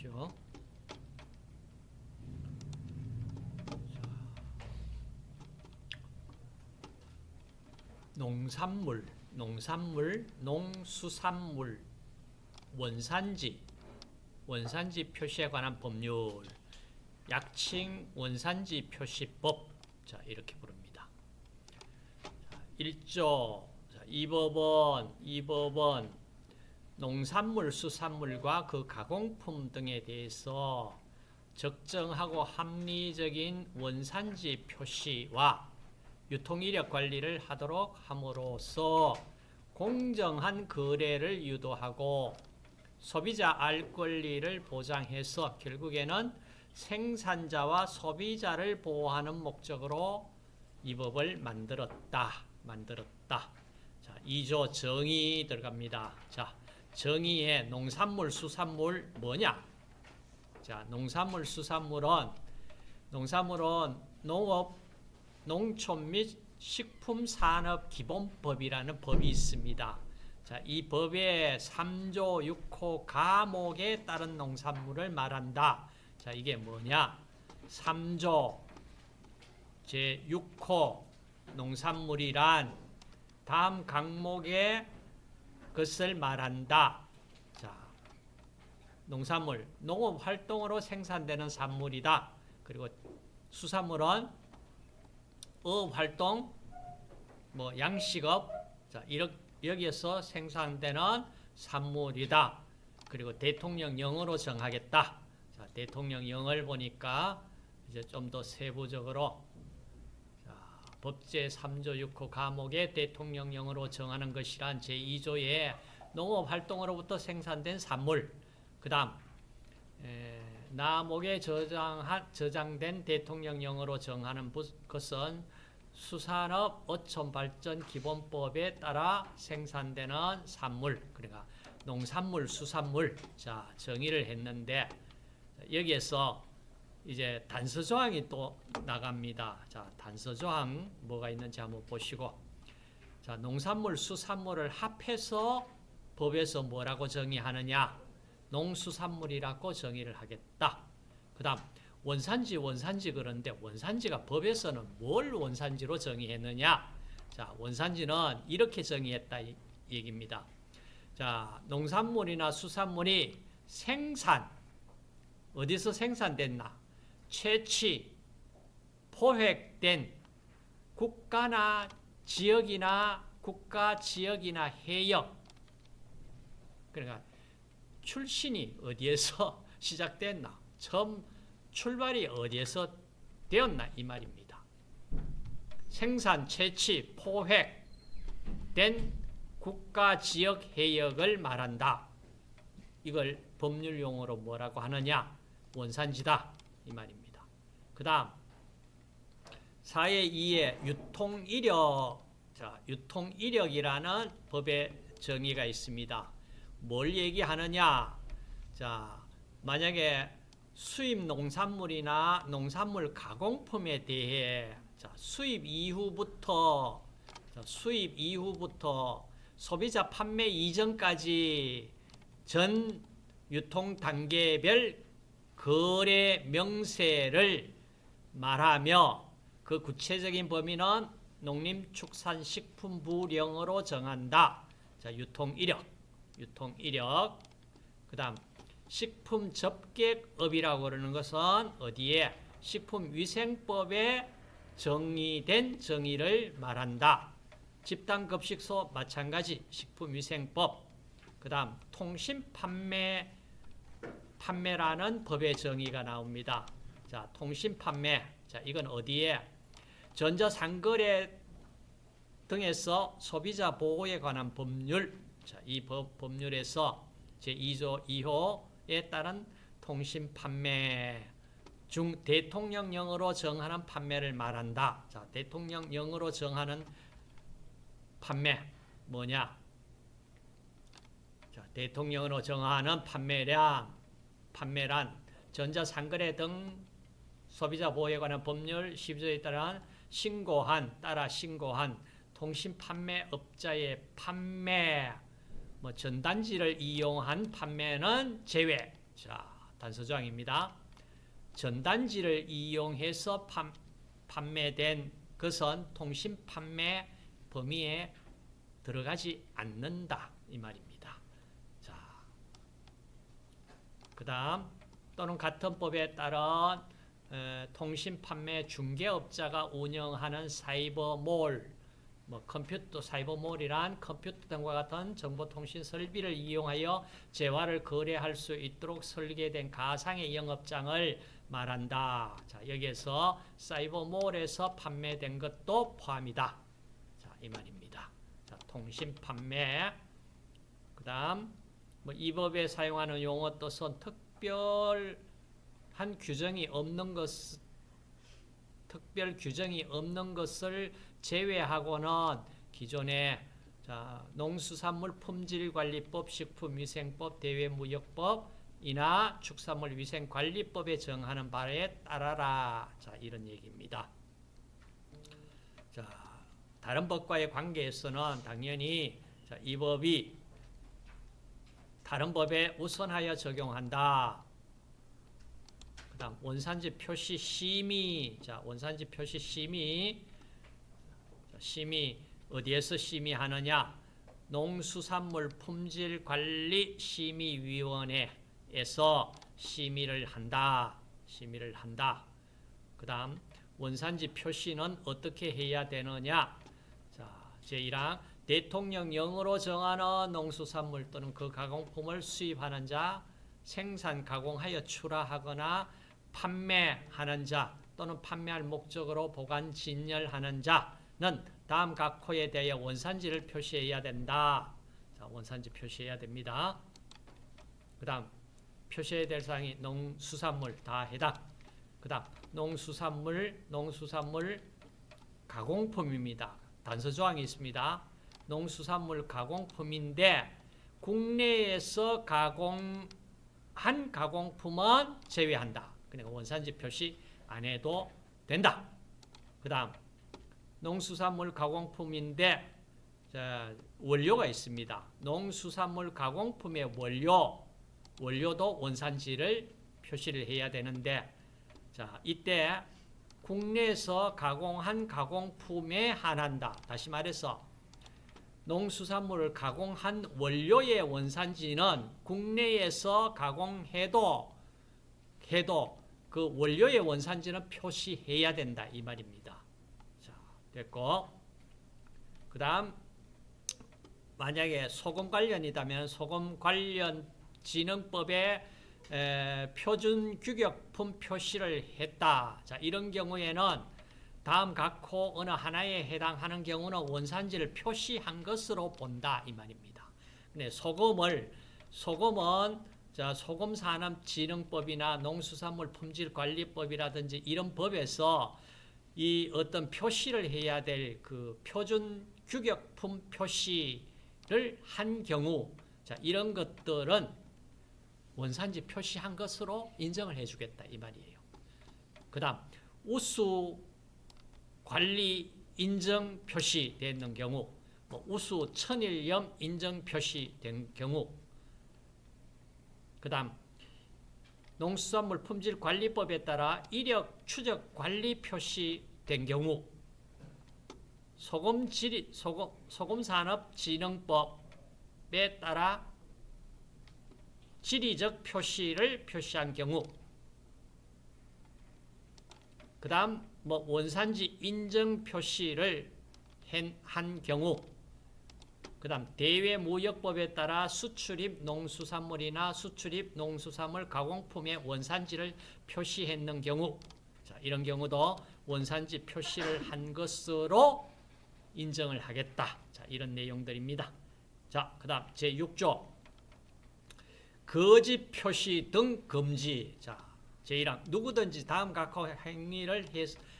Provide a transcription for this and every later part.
보십시오. 농산물, 농수산물, 원산지 표시에 관한 법률, 약칭 원산지 표시법. 자, 이렇게 부릅니다. 자, 1조. 자, 이 법은 농산물, 수산물과 그 가공품 등에 대해서 적정하고 합리적인 원산지 표시와 유통이력 관리를 하도록 함으로써 공정한 거래를 유도하고 소비자 알 권리를 보장해서 결국에는 생산자와 소비자를 보호하는 목적으로 이 법을 만들었다. 자, 2조 정의 들어갑니다. 자, 정의에 농산물, 수산물 뭐냐? 자, 농산물, 수산물은 농업, 농촌 및 식품산업기본법이라는 법이 있습니다. 자, 이 법의 3조 6호 가목에 따른 농산물을 말한다. 자, 이게 뭐냐? 3조 제6호 농산물이란 다음 강목의 것을 말한다. 자, 농산물, 농업 활동으로 생산되는 산물이다. 그리고 수산물은 어업활동, 양식업, 자, 여기에서 생산되는 산물이다. 그리고 대통령령으로 정하겠다. 자, 대통령령을 보니까 이제 좀 더 세부적으로 자, 법제 3조 6호 가목에 대통령령으로 정하는 것이란 제2조의 농업활동으로부터 생산된 산물, 그 다음 나목에 저장된 대통령령으로 정하는 것은 수산업 어촌발전기본법에 따라 생산되는 산물, 그러니까 농산물, 수산물. 자, 정의를 했는데 여기에서 이제 단서조항이 또 나갑니다. 자, 단서조항 뭐가 있는지 한번 보시고, 자, 농산물, 수산물을 합해서 법에서 뭐라고 정의하느냐? 농수산물이라고 정의를 하겠다. 그 다음 원산지 그런데 원산지가 법에서는 뭘 원산지로 정의했느냐? 자, 원산지는 이렇게 정의했다 이 얘기입니다. 자, 농산물이나 수산물이 어디서 생산됐나? 채취, 포획된 국가 지역이나 해역. 그러니까 출신이 어디에서 시작됐나? 처음 출발이 어디에서 되었나? 이 말입니다. 생산, 채취, 포획된 국가, 지역, 해역을 말한다. 이걸 법률 용어로 뭐라고 하느냐? 원산지다. 이 말입니다. 그 다음 4의 2에 유통이력. 자, 유통이력이라는 법의 정의가 있습니다. 뭘 얘기하느냐? 자, 만약에 수입 농산물이나 농산물 가공품에 대해 수입 이후부터 소비자 판매 이전까지 전 유통 단계별 거래 명세를 말하며 그 구체적인 범위는 농림축산식품부령으로 정한다. 자, 유통이력. 그 다음 식품접객업이라고 그러는 것은 어디에? 식품위생법에 정의된 정의를 말한다. 집단급식소 마찬가지 식품위생법. 그 다음 통신판매라는 법의 정의가 나옵니다. 자, 통신판매. 자, 이건 어디에? 전자상거래 등에서 소비자 보호에 관한 법률. 자, 이 법률에서 제2조 2호에 따른 통신판매 중 대통령령으로 정하는 판매를 말한다. 자, 대통령령으로 정하는 판매 뭐냐? 자, 대통령으로 정하는 판매란 전자상거래 등 소비자 보호에 관한 법률 12조에 따라 신고한 통신판매업자의 판매 전단지를 이용한 판매는 제외. 자, 단서조항입니다. 전단지를 이용해서 판매된 것은 통신 판매 범위에 들어가지 않는다 이 말입니다. 자, 그 다음 또는 같은 법에 따른 통신 판매 중개업자가 운영하는 사이버몰, 컴퓨터 사이버몰이란 컴퓨터 등과 같은 정보통신 설비를 이용하여 재화를 거래할 수 있도록 설계된 가상의 영업장을 말한다. 자, 여기에서 사이버몰에서 판매된 것도 포함이다. 자, 이 말입니다. 자, 통신 판매. 그다음 이 법에 사용하는 용어 뜻은 특별 규정이 없는 것을 제외하고는 기존의 농수산물 품질관리법, 식품위생법, 대외무역법이나 축산물위생관리법에 정하는 바에 따라라. 자, 이런 얘기입니다. 자, 다른 법과의 관계에서는 당연히 이 법이 다른 법에 우선하여 적용한다. 그 다음 원산지 표시 심의. 자, 원산지 표시 심의. 심의 어디에서 심의하느냐? 농수산물 품질관리 심의위원회에서 심의를 한다. 그 다음 원산지 표시는 어떻게 해야 되느냐? 자, 제1항 대통령령으로 정하는 농수산물 또는 그 가공품을 수입하는 자, 생산, 가공하여 출하하거나 판매하는 자 또는 판매할 목적으로 보관, 진열하는 자는 다음 각 호에 대하여 원산지를 표시해야 된다. 자, 원산지 표시해야 됩니다. 그 다음 표시해야 될 사항이 농수산물 다 해당. 그 다음 농수산물 가공품입니다. 단서조항이 있습니다. 농수산물 가공품인데 국내에서 가공한 가공품은 제외한다. 그러니까 원산지 표시 안 해도 된다. 그 다음 농수산물 가공품인데 원료가 있습니다. 농수산물 가공품의 원료도 원산지를 표시를 해야 되는데, 자, 이때 국내에서 가공한 가공품에 한한다. 다시 말해서 농수산물을 가공한 원료의 원산지는 국내에서 가공해도 그 원료의 원산지는 표시해야 된다 이 말입니다. 자, 됐고, 그 다음 만약에 소금 관련이다면 소금 관련 진흥법에 표준 규격품 표시를 했다. 자, 이런 경우에는 다음 각 호 어느 하나에 해당하는 경우는 원산지를 표시한 것으로 본다 이 말입니다. 근데 소금은 소금산업진흥법이나 농수산물 품질관리법이라든지 이런 법에서 이 어떤 표시를 해야 될 그 표준 규격품 표시를 한 경우, 자, 이런 것들은 원산지 표시한 것으로 인정을 해주겠다 이 말이에요. 그 다음 우수 관리 인정 표시되는 경우, 우수 천일염 인정 표시된 경우, 그 다음 농수산물 품질관리법에 따라 이력 추적 관리 표시된 경우, 소금산업진흥법에 따라 지리적 표시를 표시한 경우, 그 다음 원산지 인정 표시를 한 경우, 그 다음 대외무역법에 따라 수출입 농수산물이나 수출입 농수산물 가공품의 원산지를 표시했는 경우, 자, 이런 경우도 원산지 표시를 한 것으로 인정을 하겠다. 자, 이런 내용들입니다. 자, 그 다음 제6조 거짓 표시 등 금지. 자, 제1항 누구든지 다음 각 행위를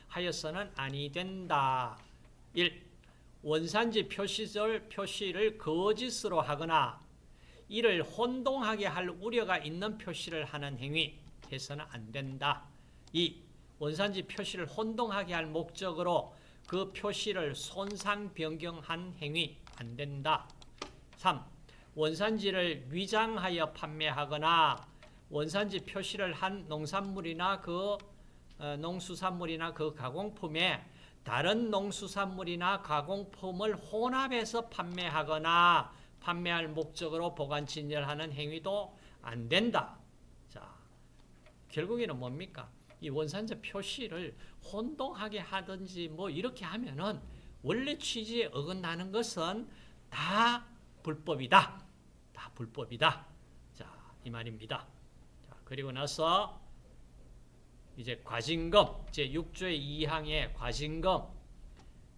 하여서는 아니 된다. 1. 원산지 표시를 거짓으로 하거나 이를 혼동하게 할 우려가 있는 표시를 하는 행위 해서는 안 된다. 2. 원산지 표시를 혼동하게 할 목적으로 그 표시를 손상 변경한 행위 안 된다. 3. 원산지를 위장하여 판매하거나 원산지 표시를 한 농산물이나 농수산물이나 그 가공품에 다른 농수산물이나 가공품을 혼합해서 판매하거나 판매할 목적으로 보관 진열하는 행위도 안 된다. 자, 결국에는 뭡니까? 이 원산지 표시를 혼동하게 하든지 뭐 이렇게 하면은 원래 취지에 어긋나는 것은 다 불법이다. 다 불법이다. 자, 이 말입니다. 자, 그리고 나서 이제 과징금 제6조의 2항의 과징금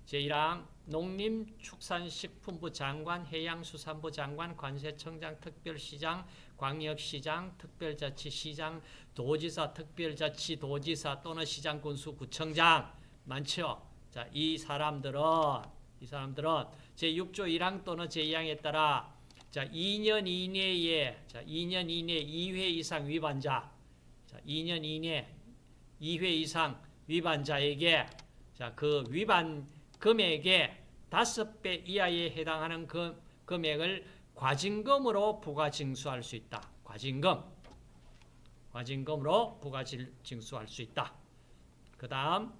제1항 농림축산식품부 장관, 해양수산부 장관, 관세청장, 특별시장, 광역시장, 특별자치시장, 도지사, 특별자치도지사 또는 시장군수구청장 많죠. 자, 이 사람들은 제6조 1항 또는 제2항에 따라 2년 이내에 2회 이상 위반자, 2년 이내 2회 이상 위반자에게 그 위반 금액의 5배 이하에 해당하는 그 금액을 과징금으로 부과징수할 수 있다. 과징금으로 부과징수할 수 있다. 그 다음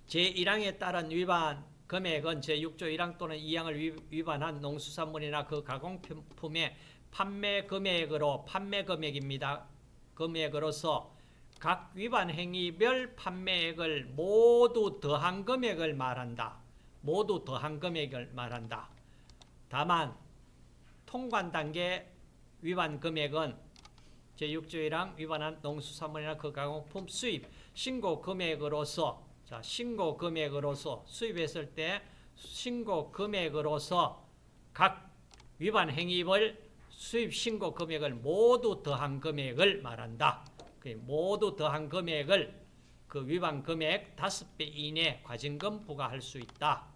제1항에 따른 위반 금액은 제6조 1항 또는 2항을 위반한 농수산물이나 그 가공품의 판매 금액입니다. 금액으로서 각 위반 행위별 판매액을 모두 더한 금액을 말한다. 다만 통관 단계 위반 금액은 제6조 1항 위반한 농수산물이나 그 가공품 수입 신고 금액으로서 수입했을 때 신고 금액으로서 각 위반 행위별 수입 신고 금액을 모두 더한 금액을 말한다. 모두 더한 금액을 그 위반 금액 5배 이내 과징금 부과할 수 있다.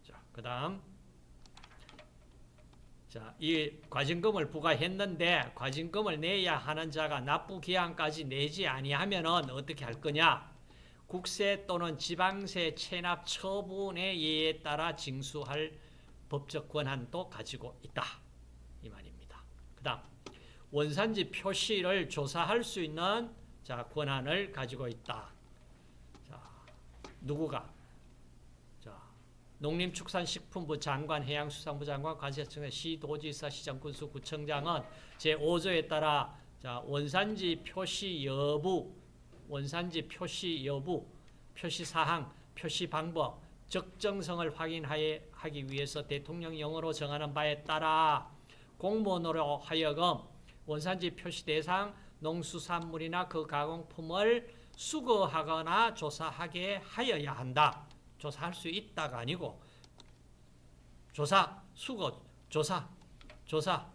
자, 그다음 이 과징금을 부과했는데 과징금을 내야 하는 자가 납부 기한까지 내지 아니하면은 어떻게 할 거냐? 국세 또는 지방세 체납 처분의 예에 따라 징수할 법적 권한도 가지고 있다. 이 말입니다. 그 다음 원산지 표시를 조사할 수 있는 권한을 가지고 있다. 누구가? 농림축산식품부 장관, 해양수산부 장관, 관세청장, 시도지사, 시장군수구청장은 제5조에 따라 원산지 표시 여부, 표시 사항, 표시 방법, 적정성을 확인하기 위해서 대통령령으로 정하는 바에 따라 공무원으로 하여금 원산지 표시 대상 농수산물이나 그 가공품을 수거하거나 조사하게 하여야 한다. 조사할 수 있다가 아니고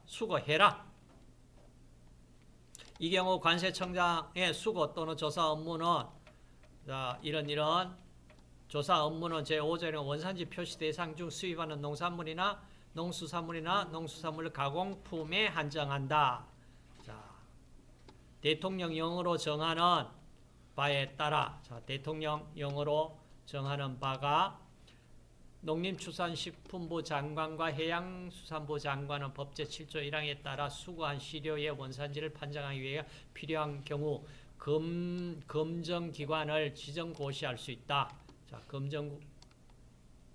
수거해라. 이 경우 관세청장의 수거 또는 조사 업무는 이런 조사 업무는 제5조에는 원산지 표시 대상 중 수입하는 농산물이나 농수산물 가공품에 한정한다. 대통령령으로 정하는 바에 따라 대통령령으로 정하는 바가 농림축산식품부 장관과 해양수산부 장관은 법 제7조 1항에 따라 수거한 시료의 원산지를 판정하기 위해 필요한 경우 검정기관을 지정고시할 수 있다.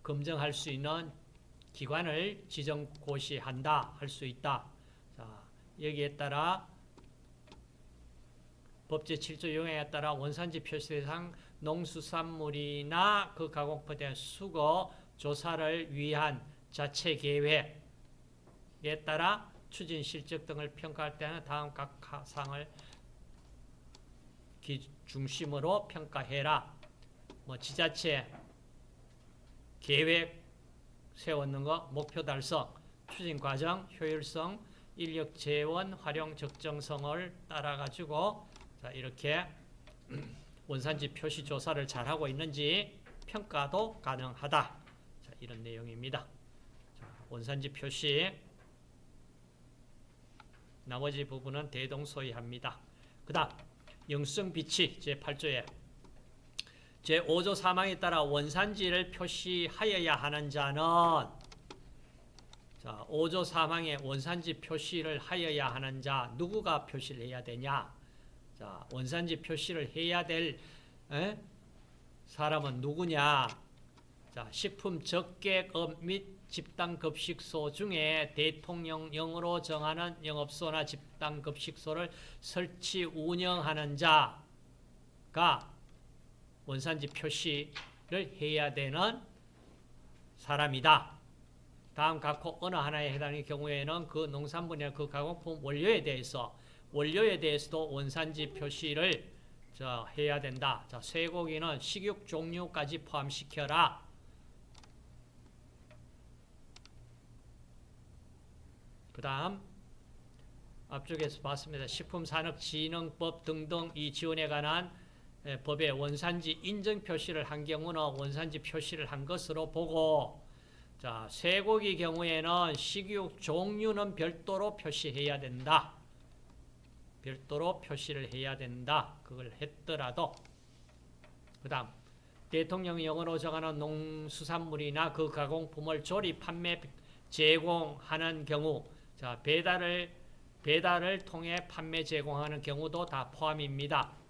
검정할 수 있는 기관을 지정고시한다. 할 수 있다. 여기에 따라 법 제7조 0항에 따라 원산지 표시 대상 농수산물이나 그 가공품에 대한 수거 조사를 위한 자체 계획에 따라 추진 실적 등을 평가할 때는 다음 각 사항을 중심으로 평가해라. 지자체 계획 세웠는 거, 목표 달성, 추진 과정, 효율성, 인력 재원 활용 적정성을 따라가지고 이렇게 원산지 표시 조사를 잘하고 있는지 평가도 가능하다. 이런 내용입니다. 원산지 표시 나머지 부분은 대동소이합니다. 그 다음 영수증 비치 제8조에 제5조 사망에 따라 원산지를 표시하여야 하는 자는 자, 5조 사망에 원산지 표시를 하여야 하는 자 누구가 표시를 해야 되냐? 자, 원산지 표시를 해야 될 사람은 누구냐? 자, 식품 적객업 및 집단급식소 중에 대통령령으로 정하는 영업소나 집단급식소를 설치 운영하는 자가 원산지 표시를 해야 되는 사람이다. 다음 각호 어느 하나에 해당의 경우에는 그 농산물이나 그 가공품 원료에 대해서도 원산지 표시를 해야 된다. 자, 쇠고기는 식육 종류까지 포함시켜라. 그 다음 앞쪽에서 봤습니다. 식품산업진흥법 등등 이 지원에 관한 법의 원산지 인증 표시를 한 경우는 원산지 표시를 한 것으로 보고, 자, 쇠고기 경우에는 식육 종류는 별도로 표시해야 된다. 별도로 표시를 해야 된다. 그걸 했더라도. 그 다음 대통령령으로 정하는 농수산물이나 그 가공품을 조리, 판매, 제공하는 경우, 자, 배달을 통해 판매, 제공하는 경우도 다 포함입니다.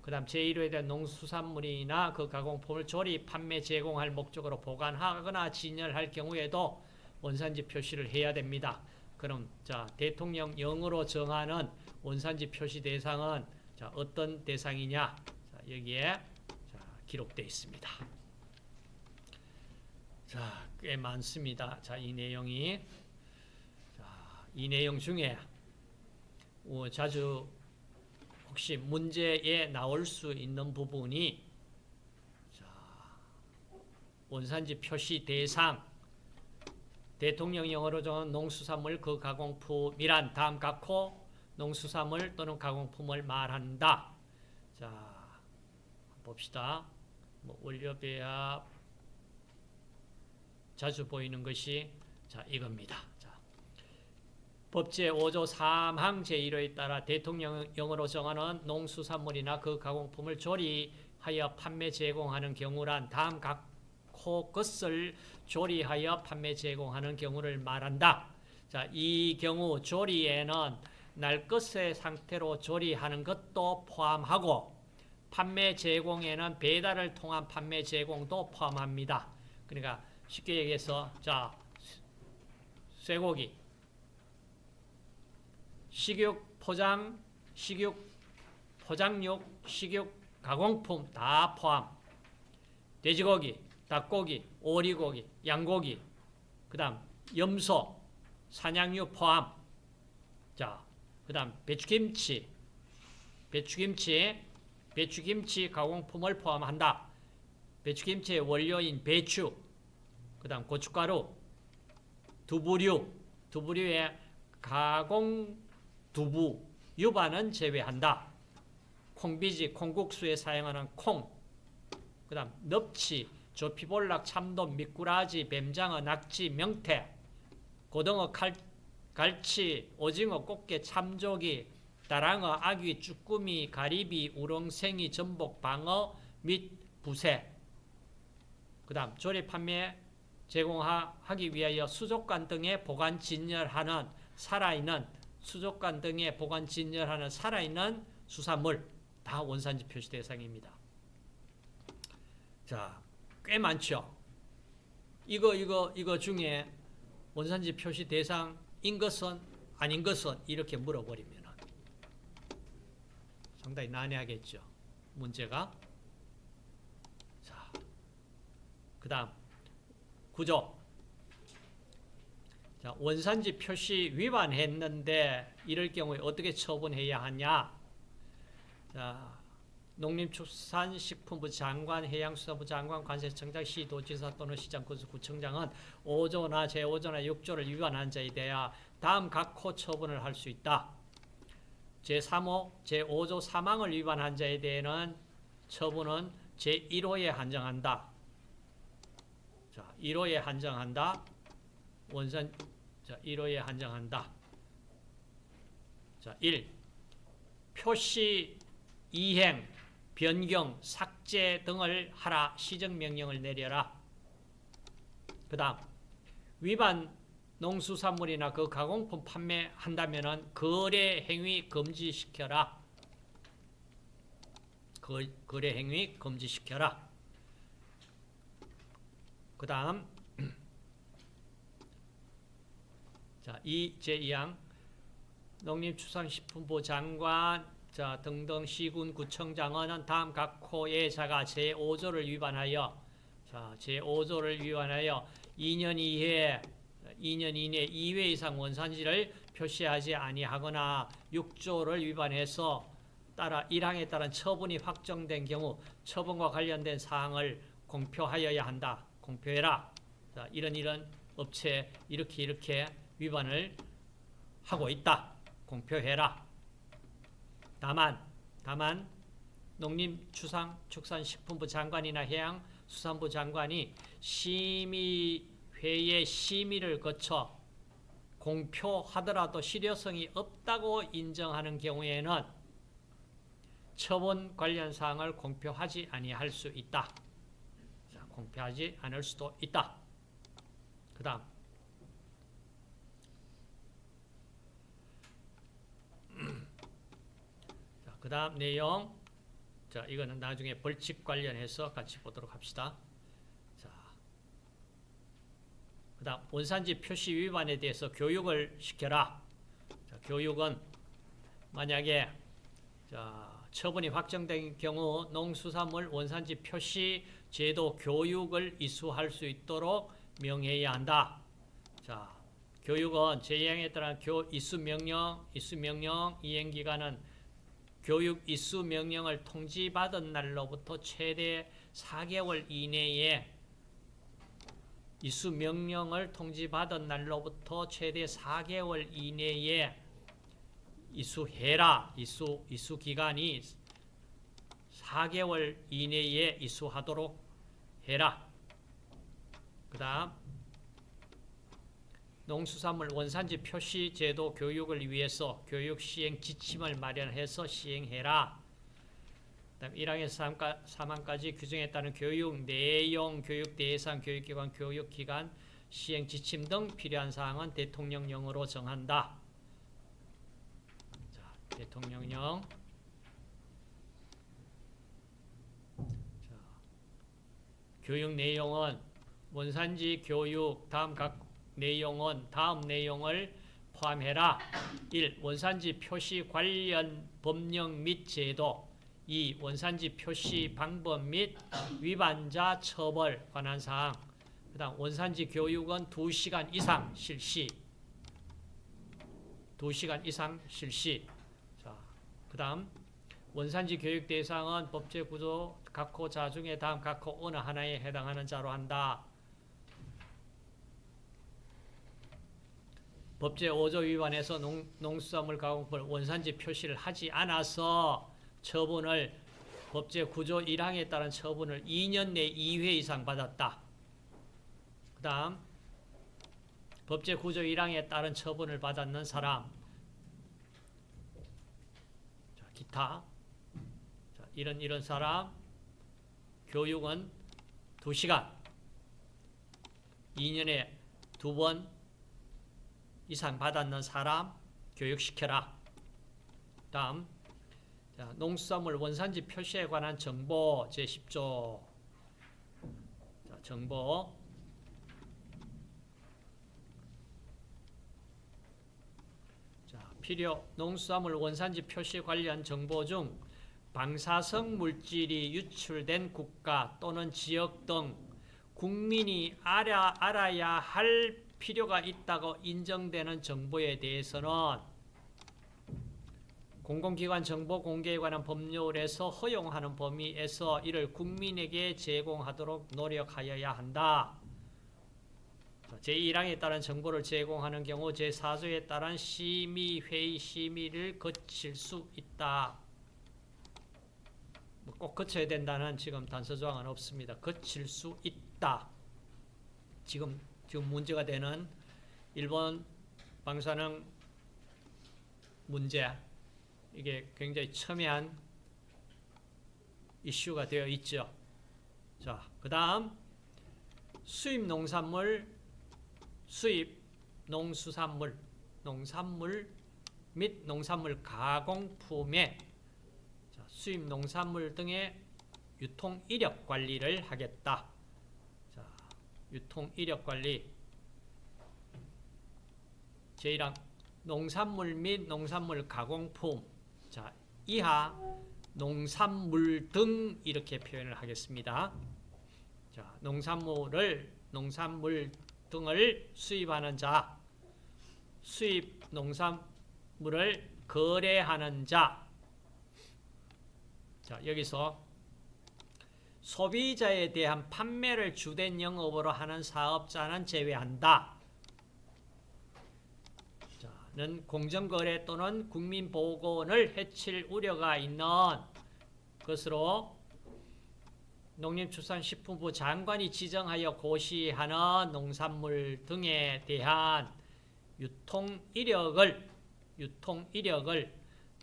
그 다음 제1호에 대한 농수산물이나 그 가공품을 조리, 판매, 제공할 목적으로 보관하거나 진열할 경우에도 원산지 표시를 해야 됩니다. 그럼 자, 대통령령으로 정하는 원산지 표시 대상은 자, 어떤 대상이냐? 자, 여기에 기록되어 있습니다. 자, 꽤 많습니다. 자, 이 내용이 이 내용 중에 자주 혹시 문제에 나올 수 있는 부분이 원산지 표시 대상 대통령령으로 정한 농수산물 그 가공품이란 다음 각호 농수산물 또는 가공품을 말한다. 자, 봅시다. 원료배합 자주 보이는 것이 자, 이겁니다. 법 제5조 3항 제1호에 따라 대통령령으로 정하는 농수산물이나 그 가공품을 조리하여 판매 제공하는 경우란 다음 각호 것을 조리하여 판매 제공하는 경우를 말한다. 자, 이 경우 조리에는 날 것의 상태로 조리하는 것도 포함하고 판매 제공에는 배달을 통한 판매 제공도 포함합니다. 그러니까 쉽게 얘기해서 자, 쇠고기 식육 포장, 식육 포장육, 식육 가공품 다 포함. 돼지고기, 닭고기, 오리고기, 양고기, 그 다음 염소, 산양유 포함. 자, 그 다음 배추김치 가공품을 포함한다. 배추김치의 원료인 배추, 그 다음 고춧가루, 두부류의 가공 두부, 유반은 제외한다. 콩비지, 콩국수에 사용하는 콩, 그 다음 넙치, 조피볼락, 참돔, 미꾸라지, 뱀장어, 낙지, 명태, 고등어, 갈치, 오징어, 꽃게, 참조기, 다랑어, 아귀, 쭈꾸미, 가리비, 우렁생이, 전복, 방어 및 부새. 그 다음 조리, 판매, 제공하기 위하여 수족관 등에 보관, 진열하는 살아있는 수족관 등에 보관 진열하는 살아있는 수산물 다 원산지 표시 대상입니다. 자, 꽤 많죠. 이거 중에 원산지 표시 대상인 것은 아닌 것은 이렇게 물어버리면 상당히 난해하겠죠. 문제가. 자, 그 다음 구조. 자, 원산지 표시 위반했는데 이럴 경우에 어떻게 처분해야 하냐? 자, 농림축산식품부 장관, 해양수산부 장관, 관세청장, 시도지사 또는 시장군수구청장은 5조나 제5조나 6조를 위반한 자에 대하여 다음 각호 처분을 할 수 있다. 제3호, 제5조 사망을 위반한 자에 대해는 처분은 제1호에 한정한다. 자, 1호에 한정한다. 자, 1호에 한정한다. 자, 1. 표시 이행, 변경, 삭제 등을 하라. 시정명령을 내려라. 그 다음 위반 농수산물이나 그 가공품 판매한다면 거래 행위 금지시켜라. 거래 행위 금지시켜라. 그 다음 자, 제2항 농림축산식품부 장관 등등 시군구청장은 다음 각 호예자가 제5조를 위반하여 제5조를 위반하여 2년 이내 2회 이상 원산지를 표시하지 아니하거나 6조를 위반해서 따라 1항에 따른 처분이 확정된 경우 처분과 관련된 사항을 공표하여야 한다. 공표해라. 자, 이런 업체 이렇게 위반을 하고 있다. 공표해라. 다만 농림축산식품부 장관이나 해양수산부 장관이 심의회의 심의를 거쳐 공표하더라도 실효성이 없다고 인정하는 경우에는 처분 관련 사항을 공표하지 아니할 수 있다. 자, 공표하지 않을 수도 있다. 그 다음 그 다음 내용, 자, 이거는 나중에 벌칙 관련해서 같이 보도록 합시다. 자, 그 다음 원산지 표시 위반에 대해서 교육을 시켜라. 자, 교육은 만약에 처분이 확정된 경우 농수산물 원산지 표시 제도 교육을 이수할 수 있도록 명해야 한다. 자, 교육은 제2항에 따른 이수명령 이행기간은 교육 이수 명령을 통지받은 날로부터 최대 4개월 이내에 이수 명령을 통지받은 날로부터 최대 4개월 이내에 이수해라. 이수 기간이 4개월 이내에 이수하도록 해라. 그 다음 농수산물 원산지 표시 제도 교육을 위해서 교육 시행 지침을 마련해서 시행해라. 그다음 1항에서 3항까지 규정에 따른 교육 내용, 교육 대상, 교육기관, 교육기간, 시행 지침 등 필요한 사항은 대통령령으로 정한다. 자, 대통령령. 자, 교육 내용은 원산지 교육 다음 내용을 포함해라. 1. 원산지 표시 관련 법령 및 제도. 2. 원산지 표시 방법 및 위반자 처벌 관한 사항. 그 다음 원산지 교육은 2시간 이상 실시. 2시간 이상 실시. 자, 그 다음 원산지 교육 대상은 법제 구조 각 호자 중에 다음 각 호 어느 하나에 해당하는 자로 한다. 법제 5조 위반해서 농수산물 가공품을 원산지 표시를 하지 않아서 처분을 법제 9조 1항에 따른 처분을 2년 내 2회 이상 받았다. 그 다음 법제 9조 1항에 따른 처분을 받았는 사람. 자, 기타. 자, 이런 사람 교육은 2시간 2년에 2번 이상 받았는 사람 교육시켜라. 다음 농수산물 원산지 표시에 관한 정보 제10조. 자, 정보. 자, 필요 농수산물 원산지 표시 관련 정보 중 방사성 물질이 유출된 국가 또는 지역 등 국민이 알아야 할 필요가 있다고 인정되는 정보에 대해서는 공공기관 정보 공개에 관한 법률에서 허용하는 범위에서 이를 국민에게 제공하도록 노력하여야 한다. 제1항에 따른 정보를 제공하는 경우 제4조에 따른 심의회의 심의를 거칠 수 있다. 꼭 거쳐야 된다는 지금 단서조항은 없습니다. 거칠 수 있다. 지금 문제가 되는 일본 방사능 문제, 이게 굉장히 첨예한 이슈가 되어 있죠. 자, 그 다음 수입 농산물, 수입 농수산물, 농산물 및 농산물 가공품의 수입 농산물 등의 유통 이력 관리를 하겠다. 자, 유통 이력 관리. 제1항 농산물 및 농산물 가공품. 자, 이하 농산물 등 이렇게 표현을 하겠습니다. 자, 농산물 등을 수입하는 자, 수입 농산물을 거래하는 자. 자, 여기서 소비자에 대한 판매를 주된 영업으로 하는 사업자는 제외한다. 자, 는 공정거래 또는 국민보건을 해칠 우려가 있는 것으로 농림축산식품부 장관이 지정하여 고시하는 농산물 등에 대한 유통 이력을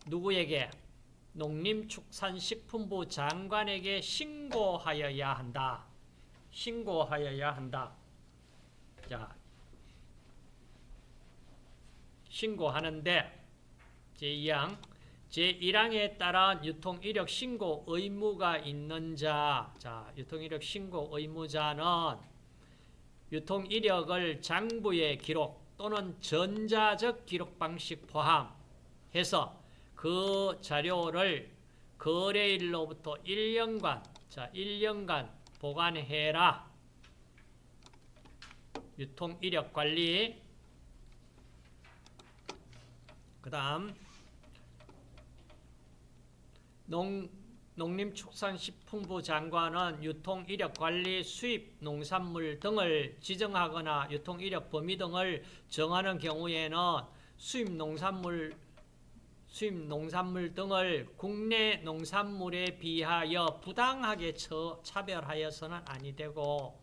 누구에게? 농림축산식품부 장관에게 신고하여야 한다. 자, 신고하는데 제2항 제1항에 따른 유통이력 신고 의무가 있는 자. 자, 유통이력 신고 의무자는 유통이력을 장부의 기록 또는 전자적 기록 방식 포함해서 그 자료를 거래일로부터 1년간, 자, 1년간 보관해라. 유통 이력 관리. 그 다음, 농림축산식품부 장관은 유통 이력 관리, 수입 농산물 등을 지정하거나 유통 이력 범위 등을 정하는 경우에는 수입 농산물 등을 국내 농산물에 비하여 부당하게 차별하여서는 아니 되고,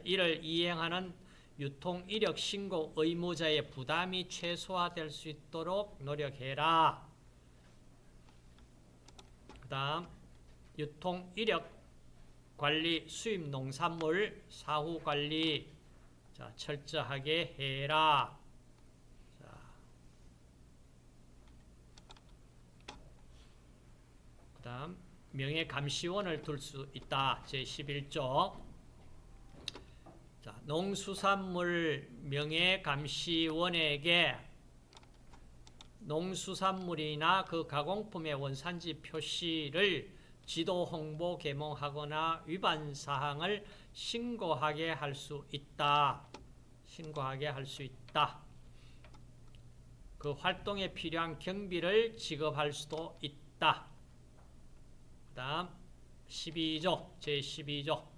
이를 이행하는 유통 이력 신고 의무자의 부담이 최소화될 수 있도록 노력해라. 그 다음 유통 이력 관리, 수입 농산물 사후 관리, 자, 철저하게 해라. 그 다음 명예감시원을 둘 수 있다. 제11조. 자, 농수산물 명예감시원에게 농수산물이나 그 가공품의 원산지 표시를 지도 홍보 개몽하거나 위반 사항을 신고하게 할 수 있다. 그 활동에 필요한 경비를 지급할 수도 있다. 그 다음 12조, 제12조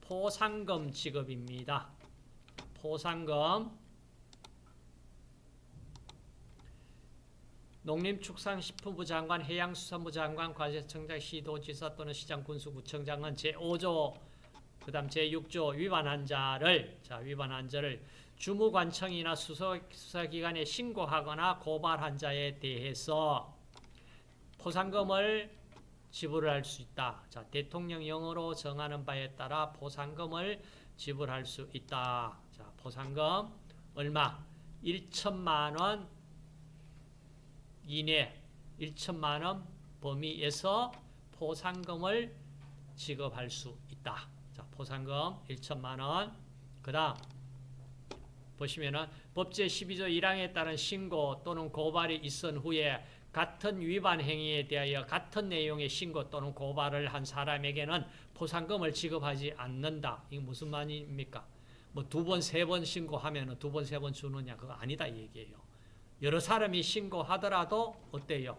포상금 지급입니다. 포상금. 농림축산식품부 장관, 해양수산부 장관, 관세청장, 시도지사 또는 시장, 군수, 구청장은 제5조, 그 다음 제6조 위반한 자를 주무관청이나 수사기관에 신고하거나 고발한 자에 대해서 포상금을 지불할 수 있다. 자, 대통령령으로 정하는 바에 따라 포상금을 지불할 수 있다. 자, 포상금 얼마? 1천만 원 이내, 1천만 원 범위에서 포상금을 지급할 수 있다. 자, 포상금 1천만 원. 그 다음 보시면은 법제 12조 1항에 따른 신고 또는 고발이 있은 후에 같은 위반 행위에 대하여 같은 내용의 신고 또는 고발을 한 사람에게는 포상금을 지급하지 않는다. 이게 무슨 말입니까? 뭐 2번, 3번 신고하면은 2번, 3번 주느냐? 그거 아니다 이 얘기예요. 여러 사람이 신고하더라도 어때요?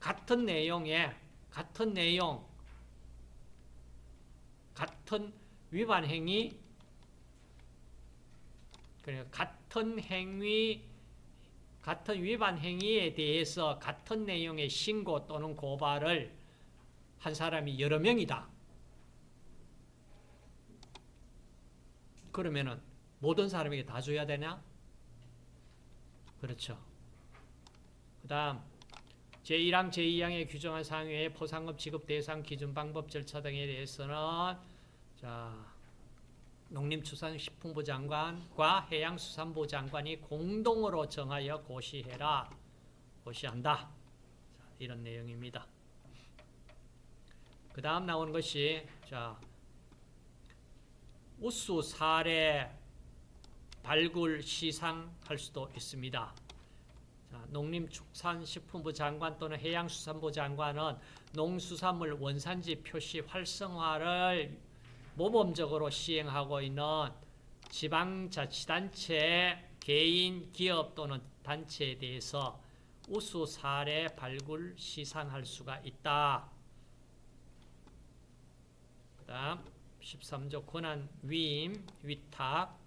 같은 내용에 같은 내용, 같은 위반 행위, 그러니까 같은 위반 행위에 대해서 같은 내용의 신고 또는 고발을 한 사람이 여러 명이다. 그러면은 모든 사람에게 다 줘야 되냐? 그렇죠. 그 다음 제1항, 제2항에 규정한 사항 외에 포상금 지급 대상, 기준, 방법, 절차 등에 대해서는 농림축산식품부 장관과 해양수산부 장관이 공동으로 정하여 고시한다. 이런 내용입니다. 그 다음 나오는 것이 우수 사례 발굴 시상할 수도 있습니다. 농림축산식품부 장관 또는 해양수산부 장관은 농수산물 원산지 표시 활성화를 모범적으로 시행하고 있는 지방자치단체, 개인, 기업 또는 단체에 대해서 우수 사례 발굴 시상할 수가 있다. 그 다음 13조 권한 위임, 위탁.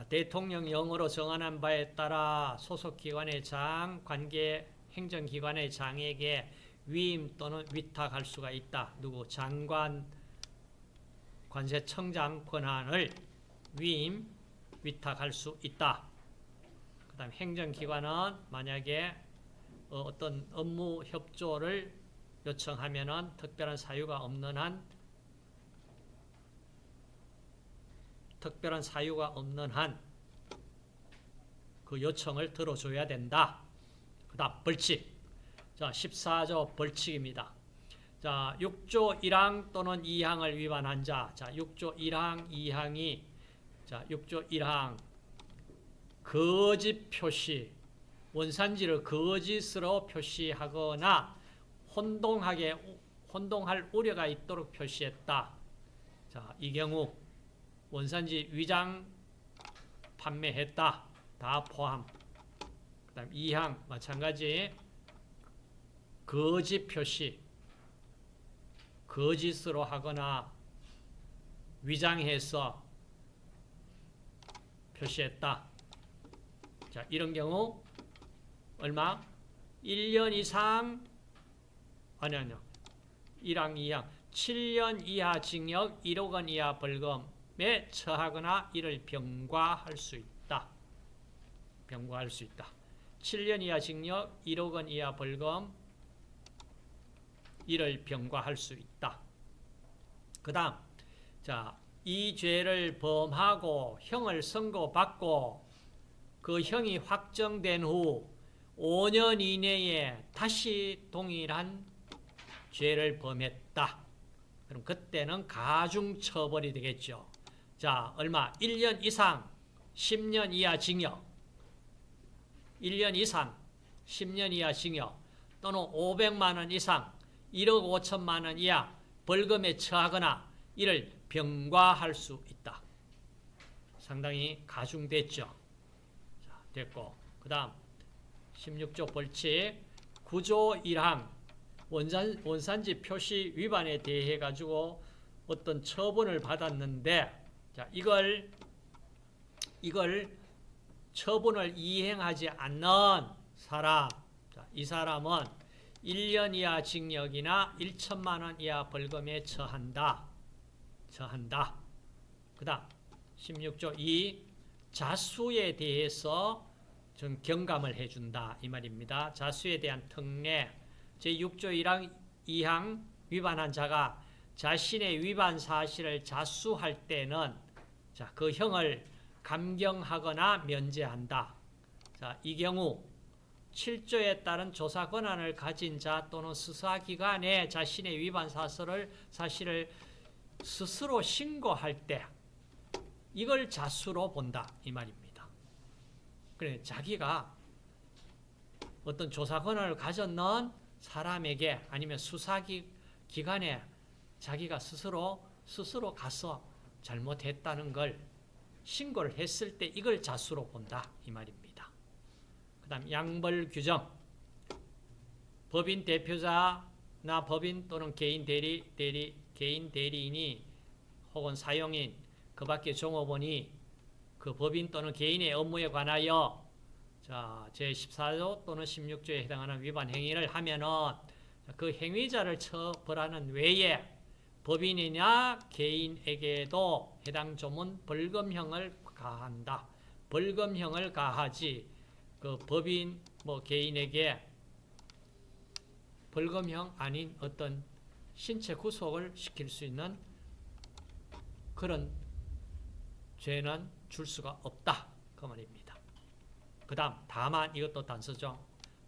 대통령령으로 정하는 바에 따라 소속기관의 장, 관계 행정기관의 장에게 위임 또는 위탁할 수가 있다. 누구? 장관, 관세청장 권한을 위임, 위탁할 수 있다. 그 다음 행정기관은 만약에 어떤 업무 협조를 요청하면은 특별한 사유가 없는 한 그 요청을 들어줘야 된다. 그 다음 벌칙. 14조 벌칙입니다. 6조 1항 또는 2항을 위반한 자. 6조 1항, 2항이 6조 1항 거짓 표시, 원산지를 거짓으로 표시하거나 혼동할 우려가 있도록 표시했다. 이 경우 원산지 위장 판매했다. 다 포함. 그 다음 2항 마찬가지 거짓 표시, 거짓으로 하거나 위장해서 표시했다. 이런 경우 얼마? 1년 이상 1항, 2항 7년 이하 징역 1억 원 이하 벌금에 처하거나 이를 병과할 수 있다. 7년 이하 징역 1억 원 이하 벌금 이를 병과할 수 있다. 그 다음 이 죄를 범하고 형을 선고받고 그 형이 확정된 후 5년 이내에 다시 동일한 죄를 범했다. 그럼 그때는 가중처벌이 되겠죠. 얼마? 1년 이상 10년 이하 징역, 1년 이상 10년 이하 징역 또는 500만 원 이상 1억 5천만 원 이하 벌금에 처하거나 이를 병과할 수 있다. 상당히 가중됐죠. 됐고, 그 다음 16조 벌칙 9조 1항 원산지 표시 위반에 대해 가지고 어떤 처분을 받았는데 이걸 처분을 이행하지 않는 사람, 이 사람은 1년 이하 징역이나 1천만 원 이하 벌금에 처한다. 그 다음 16조 2 자수에 대해서 좀 경감을 해준다 이 말입니다. 자수에 대한 특례. 제6조 1항 2항 위반한 자가 자신의 위반 사실을 자수할 때는 그 형을 감경하거나 면제한다. 이 경우 7조에 따른 조사 권한을 가진 자 또는 수사기관에 자신의 위반 사실을 스스로 신고할 때 이걸 자수로 본다 이 말입니다. 그래 자기가 어떤 조사 권한을 가졌는 사람에게 아니면 수사기관에 자기가 스스로 가서 잘못했다는 걸 신고를 했을 때 이걸 자수로 본다 이 말입니다. 그 다음 양벌 규정. 법인 대표자나 법인 또는 개인 대리인이 혹은 사용인 그 밖에 종업원이 그 법인 또는 개인의 업무에 관하여 제14조 또는 16조에 해당하는 위반 행위를 하면은 그 행위자를 처벌하는 외에 법인이나 개인에게도 해당 조문 벌금형을 가한다. 벌금형을 가하지 그 법인 뭐 개인에게 벌금형 아닌 어떤 신체 구속을 시킬 수 있는 그런 죄는 줄 수가 없다. 그 말입니다. 그 다음 다만 이것도 단서죠.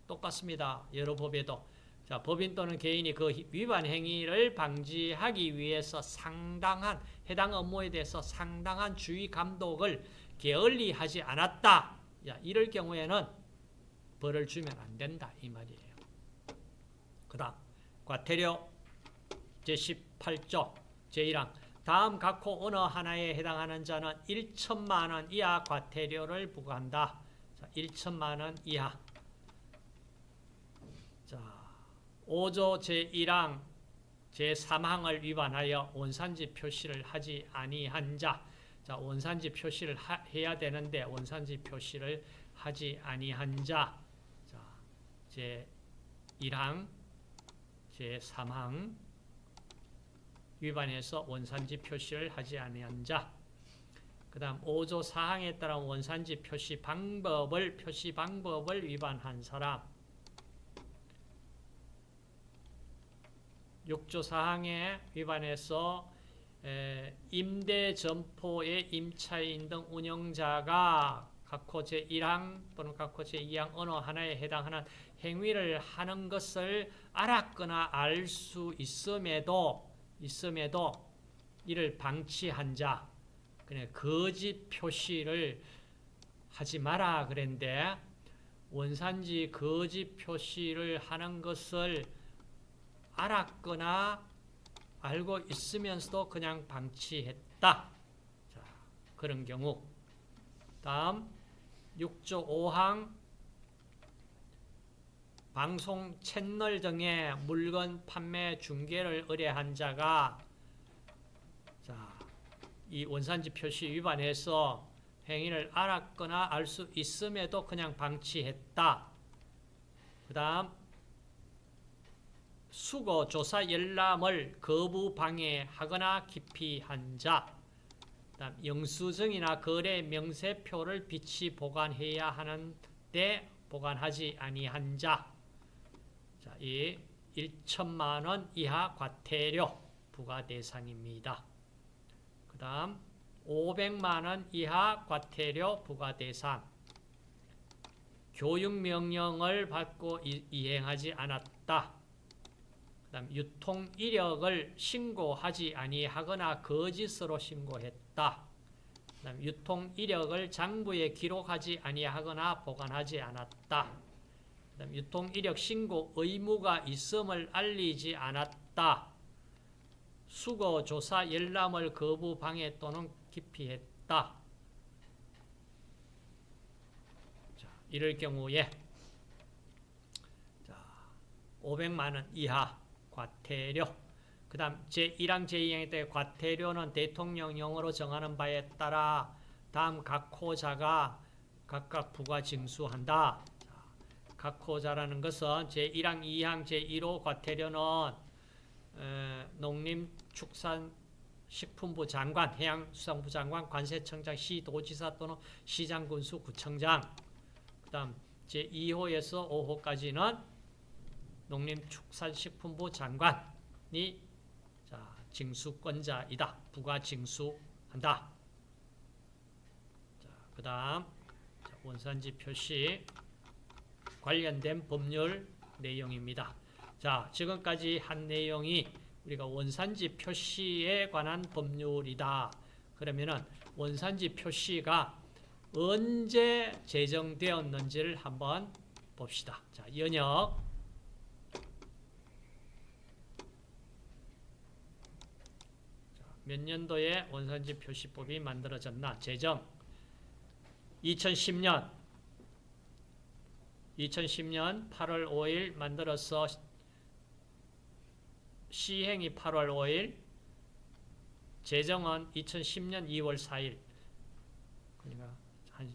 똑같습니다. 여러 법에도. 자, 법인 또는 개인이 그 위반 행위를 방지하기 위해서 상당한 해당 업무에 대해서 상당한 주의 감독을 게을리하지 않았다. 야, 이럴 경우에는 벌을 주면 안 된다 이 말이에요. 그 다음 과태료 제18조 제1항 다음 각호 어느 하나에 해당하는 자는 1천만 원 이하 과태료를 부과한다. 자, 1천만 원 이하. 자, 5조 제1항 제3항을 위반하여 원산지 표시를 하지 아니한 자. 자, 원산지 표시를 해야 되는데 원산지 표시를 하지 아니한 자. 자, 제1항 제3항 위반해서 원산지 표시를 하지 아니한 자. 그 다음 5조 4항에 따른 원산지 표시 방법을 위반한 사람. 6조 4항에 위반해서 임대점포의 임차인 등 운영자가 각호 제1항 또는 각호 제2항 어느 하나에 해당하는 행위를 하는 것을 알았거나 알 수 있음에도 이를 방치한 자. 그냥 거짓 표시를 하지 마라 그랬는데 원산지 거짓 표시를 하는 것을 알았거나 알고 있으면서도 그냥 방치했다. 자, 그런 경우. 다음 6조 5항 방송 채널 등의 물건 판매 중개를 의뢰한 자가 자, 이 원산지 표시 위반해서 행위를 알았거나 알 수 있음에도 그냥 방치했다. 그 다음 수거 조사 열람을 거부 방해하거나 기피한 자. 그 다음 영수증이나 거래 명세표를 비치 보관해야 하는데 보관하지 아니한 자. 자, 이 1천만 원 이하 과태료 부과 대상입니다. 그 다음 500만 원 이하 과태료 부과 대상. 교육명령을 받고 이행하지 않았다. 그 다음 유통 이력을 신고하지 아니하거나 거짓으로 신고했다. 그 다음 유통 이력을 장부에 기록하지 아니하거나 보관하지 않았다. 그 다음 유통 이력 신고 의무가 있음을 알리지 않았다. 수거 조사 열람을 거부 방해 또는 기피했다. 자, 이럴 경우에 자, 500만 원 이하 과태료. 그 다음 제1항 제2항에 대해 과태료는 대통령령으로 정하는 바에 따라 다음 각호자가 각각 부과 징수한다. 자, 각호자라는 것은 제1항 2항 제1호 과태료는 농림축산식품부 장관, 해양수산부 장관, 관세청장, 시도지사 또는 시장군수, 구청장. 그 다음 제2호에서 5호까지는 농림축산식품부 장관이 자, 징수권자이다. 부가 징수한다. 자, 그 다음 원산지 표시 관련된 법률 내용입니다. 자, 지금까지 한 내용이 우리가 원산지 표시에 관한 법률이다. 그러면은 원산지 표시가 언제 제정되었는지를 한번 봅시다. 자, 연역 몇 년도에 원산지 표시법이 만들어졌나? 제정 2010년 8월 5일 만들어서 시행이 8월 5일, 제정은 2010년 2월 4일. 그러니까 한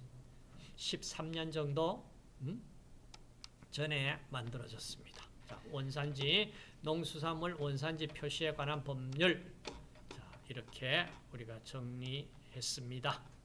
13년 정도 전에 만들어졌습니다. 자, 원산지, 농수산물 원산지 표시에 관한 법률. 자, 이렇게 우리가 정리했습니다.